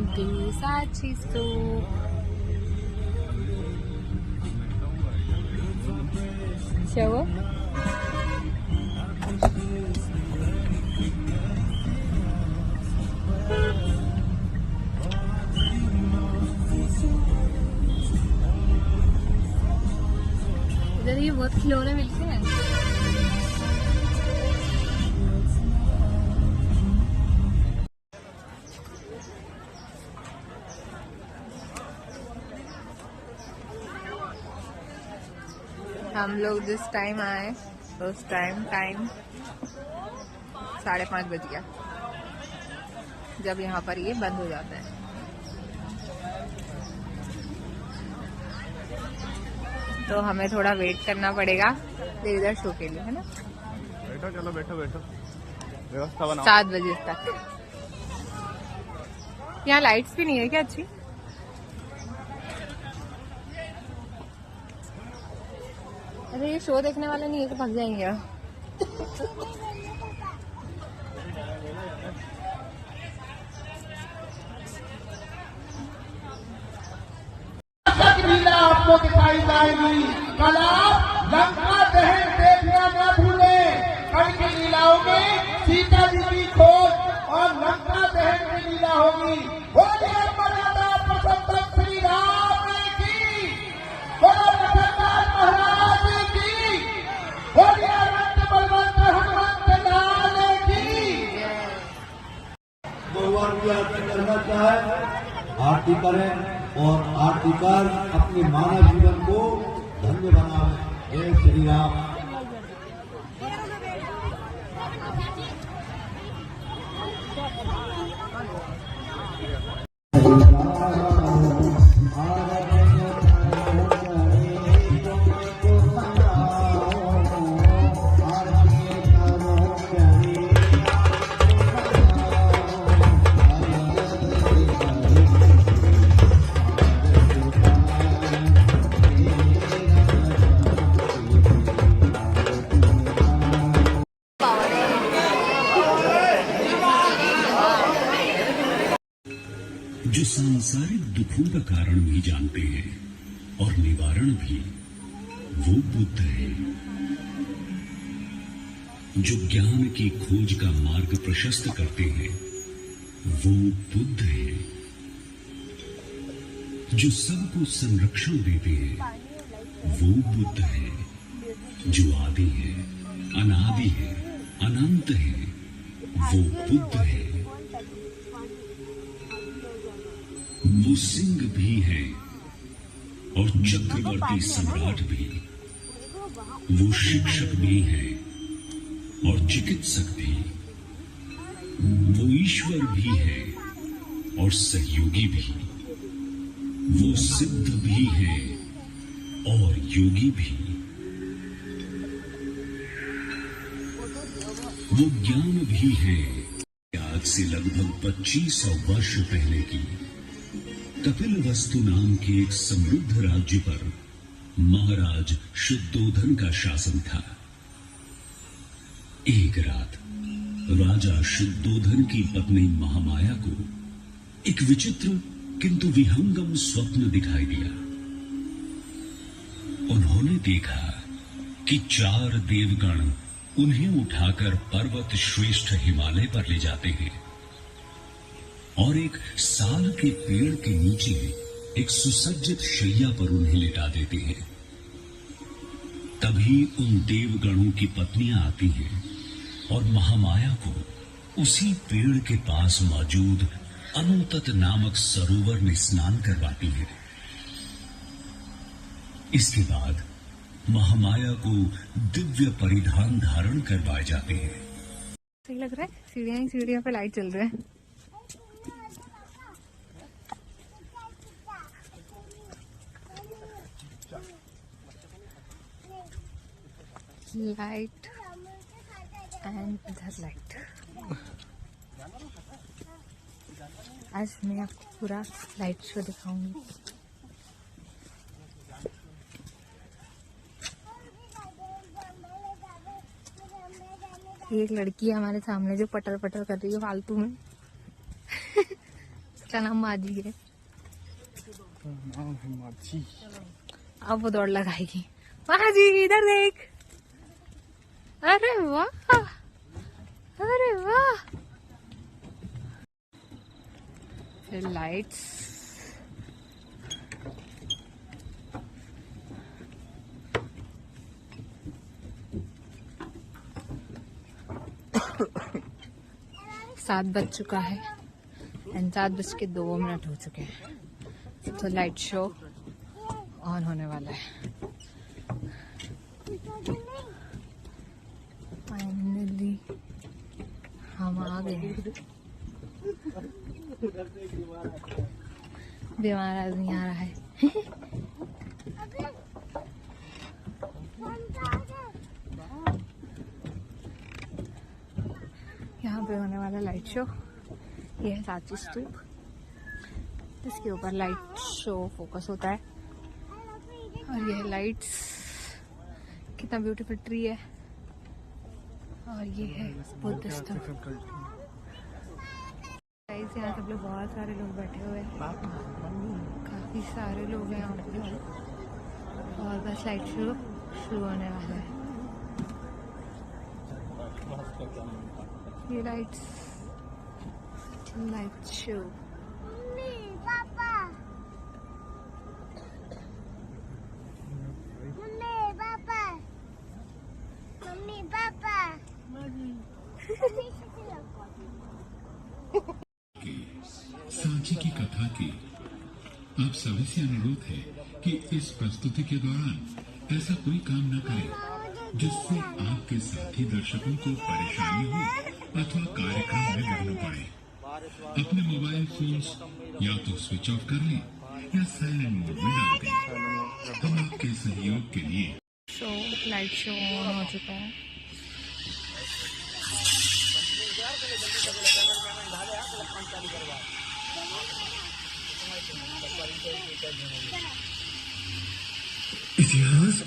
di Sachi स्तूप। क्या हुआ? इधर ये बहुत खिलौने मिलते हैं। हम लोग जिस टाइम आए उस टाइम 5:30 बज गया, जब यहाँ पर ये बंद हो जाता है। तो हमें थोड़ा वेट करना पड़ेगा इधर शो के लिए, है ना? बैठो, चलो बैठो बैठो, व्यवस्था बनाओ। 7 बजे तक। यहाँ लाइट्स भी नहीं है क्या अच्छी? अरे ये शो देखने वाले नहीं है तो भाग जाएंगे। आपको दिखाई जाएगी। कल आप लंका दहन देखना न भूलें। कल की लीलाओं में सीता जी की खोज और लंका दहन की लीला होगी। बोलिए मर्यादा पुरुषोत्तम श्री राम की, बोलो लखनलाल महाराज की, बोलिए अनंत बलवंत हनुमंत लाल की। भगवान की आरती करना चाहे आरती करें और आरती कर अपने मानव जीवन को धन्य बनावे। जय श्री राम। जो सांसारिक दुखों का कारण भी जानते हैं और निवारण भी, वो बुद्ध है। जो ज्ञान की खोज का मार्ग प्रशस्त करते हैं, वो बुद्ध है। जो सबको संरक्षण देते हैं, वो बुद्ध है। जो आदि है, अनादि है, अनंत है, वो बुद्ध है। वो सिंह भी है और चक्रवर्ती सम्राट भी। वो शिक्षक भी है और चिकित्सक भी। वो ईश्वर भी है और सहयोगी भी। वो सिद्ध भी है और योगी भी। वो ज्ञान भी है। आज से लगभग 2500 वर्ष पहले की कपिलवस्तु नाम के एक समृद्ध राज्य पर महाराज शुद्धोधन का शासन था। एक रात राजा शुद्धोधन की पत्नी महामाया को एक विचित्र किंतु विहंगम स्वप्न दिखाई दिया। उन्होंने देखा कि 4 देवगण उन्हें उठाकर पर्वत श्रेष्ठ हिमालय पर ले जाते हैं और एक साल के पेड़ के नीचे एक सुसज्जित शैया पर उन्हें लिटा देते हैं। तभी उन देवगणों की पत्नियां आती हैं और महामाया को उसी पेड़ के पास मौजूद अनुतत नामक सरोवर में स्नान करवाती हैं। इसके बाद महामाया को दिव्य परिधान धारण करवाए जाते हैं। सही लग रहा है। सीढ़ियां ही सीढ़ियां पे लाइट चल रहा है। लाइट एंड इधर लाइट। आज मैं आपको पूरा लाइट शो दिखाऊंगी। एक लड़की है हमारे सामने जो पटर पटर कर रही है फालतू में। बच्चा नाम माजी है। नाम है माची। अब वो दौड़ लगाएगी। माजी इधर देख। अरे वाह, अरे वाह। फिर लाइट्स, सात बज चुका है एंड 7:02 हो चुके हैं। तो लाइट शो ऑन होने वाला है। फाइनली हम आ गए हैं। बीमार आदमी आ रहा है। यहाँ पे होने वाला लाइट शो, ये है सांची स्तूप। इसके ऊपर लाइट शो फोकस होता है और ये है लाइट्स। कितना ब्यूटीफुल ट्री है। और ये है बुद्ध स्तूप। यहाँ सब लोग, बहुत सारे लोग बैठे हुए हैं, काफी सारे लोग हैं यहाँ पे। और बस लाइट शो शुरू होने वाला है। ये light show. Mummy papa, mummy papa, mummy papa, Sanchi की कथा की आप सभी से अनुरोध है कि इस प्रस्तुति के दौरान ऐसा कोई काम न करें जिससे आपके साथी दर्शकों को परेशानी हो अथवा कार्यक्रम में विघ्न पड़े। अपने मोबाइल फोन्स या तो स्विच ऑफ कर लें या साइलेंट मोड में डाल दें। हम आपके सहयोग के लिए लाइट शो ऑन हो चुका है। इतिहास,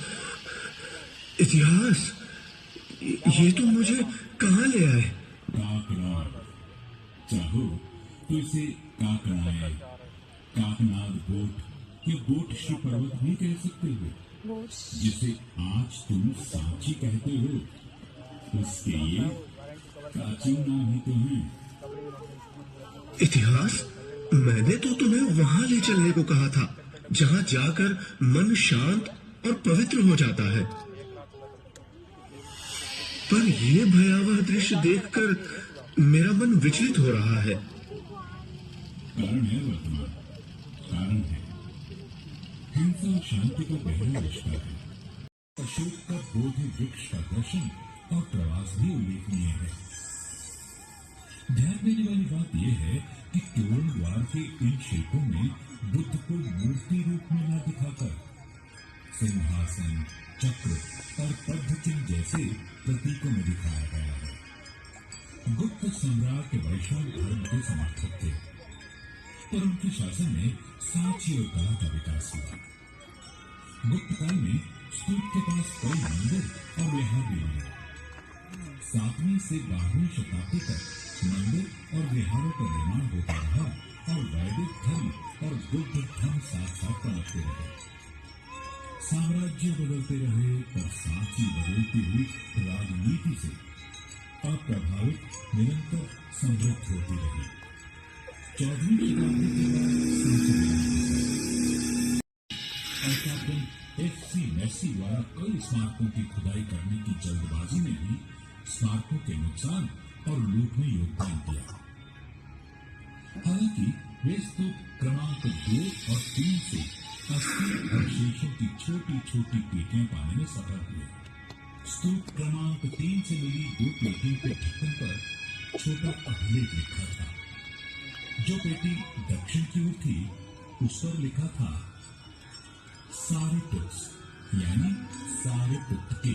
इतिहास, ये तो मुझे कहाँ ले आए? काकनाद, चाहो तो इसे काकनाय, काकनाद गोट या गोट श्री पर्वत भी कह सकते हो, जिसे आज तुम सांची कहते हो। उसके ये प्राचीन नाम ही तो है। इतिहास, मैंने तो तुम्हें वहाँ ले चलने को कहा था जहाँ जाकर मन शांत और पवित्र हो जाता है, पर यह भयावह दृश्य देखकर मेरा मन विचलित हो रहा है। कारण है वर्तमान, कारण है हिंसा और शांति का गहरा रिश्ता है। अशोक का बोधि वृक्ष का दर्शन और प्रवास भी उल्लेखनीय है। ध्यान देने वाली बात यह है कि तोरण द्वार के इन शिल्पों में बुद्ध को मूर्ति रूप में न दिखाकर सिंहासन, चक्र और पद्म चिन्ह जैसे प्रतीकों में दिखाया गया है। गुप्त सम्राट के वैष्णव धर्म के समर्थक थे, पर उनके शासन में सांची और कला का विकास हुआ। गुप्त काल में स्तूप के पास कई मंदिर और विहार भी बने। 7वीं से 12वीं शताब्दी तक मंदिर और विहारों का निर्माण होता रहा और वैदिक धर्म और बुद्ध धर्म साथ साथ पनपते रहे। साम्राज्य बदलते रहे पर सांची बदलती हुई राजनीति से अप्रभावित निरंतर समृद्ध होती रही। 14वीं शताब्दी के बाद सांची और कैप्टन FC मेसी द्वारा कई स्मारकों की खुदाई करने की जल्दबाजी में भी स्मारकों के नुकसान और लूट में योगदान दिया। हालांकि वे स्तूप क्रमांक 2 और 3 से 80 अवशेषों की छोटी छोटी पेटियां पाने में सफल हुए। स्तूप क्रमांक 3 से मिली 2 पेटियों के ढक्कन पर छोटा अभिलेख लिखा था। जो पेटी दक्षिण की ओर थी उस पर लिखा था सारिपुत्र, यानी सारे पुत्र के,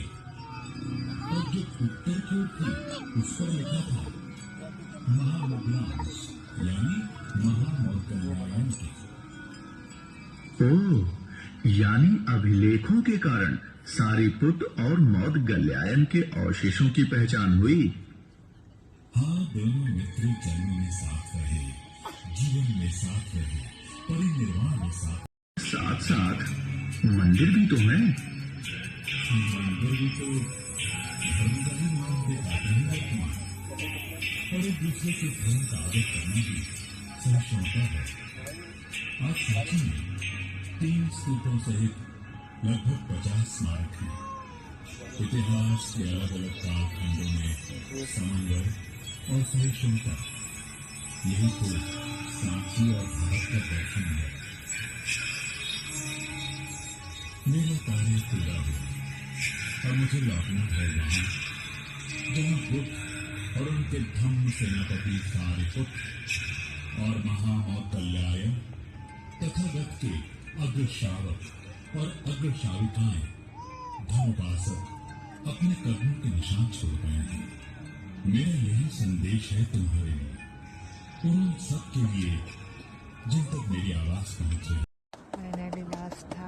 और जो उत्तर की ओर थी उस पर लिखा था महामोगलान, यानी महामौगलायन के। ओह, यानी अभिलेखों के कारण सारिपुत्र और मौदगल्यायन के अवशेषों की पहचान हुई। हाँ, दोनों मित्र जन्म में साथ रहे, जीवन में साथ रहे, परिनिर्वाण में साथ साथ साथ मंदिर भी तो है। मंदिर भी तो धर्म का ही नाम के आदमी का अपमान और एक दूसरे के धर्म का आदर करना भी सहिष्णुता है। आज सांची में 3 स्तूपों सहित लगभग 50 स्मारक हैं। इतिहास के अलग अलग कालखंडों में समन्वय और सहिष्णुता, यही तो सांची और भारत का दर्शन है। मेरा कार्य पूरा हुआ और मुझे लौटना है वहां जहां बुद्ध और उनके धम्म सेनापति सारिपुत्र और महामौदगल्याय तथागत के अग्र श्रावक और अग्र श्राविकाएं धर्मोपासक अपने कदमों के निशान छोड़ गए हैं। मेरा यही संदेश है तुम्हारे लिए, उन सब के लिए जिन तक मेरी आवाज पहुंचे। मैंने भी लास्ट था।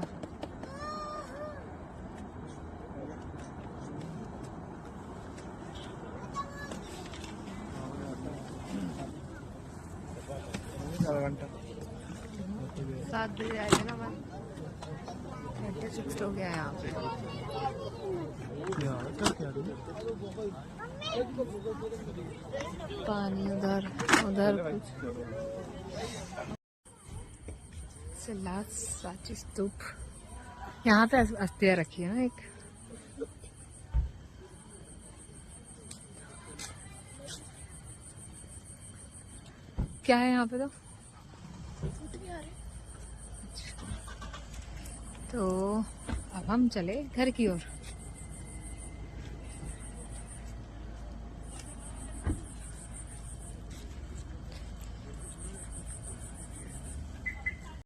घंटा 7 बजे आएगा ना, मैं 36 हो गया यहाँ पे। पानी उधर उधर कुछ लास्ट सांची स्तूप। यहाँ पे अस्थियां रखी है ना एक। क्या है यहाँ पे तो अब हम चले घर की ओर।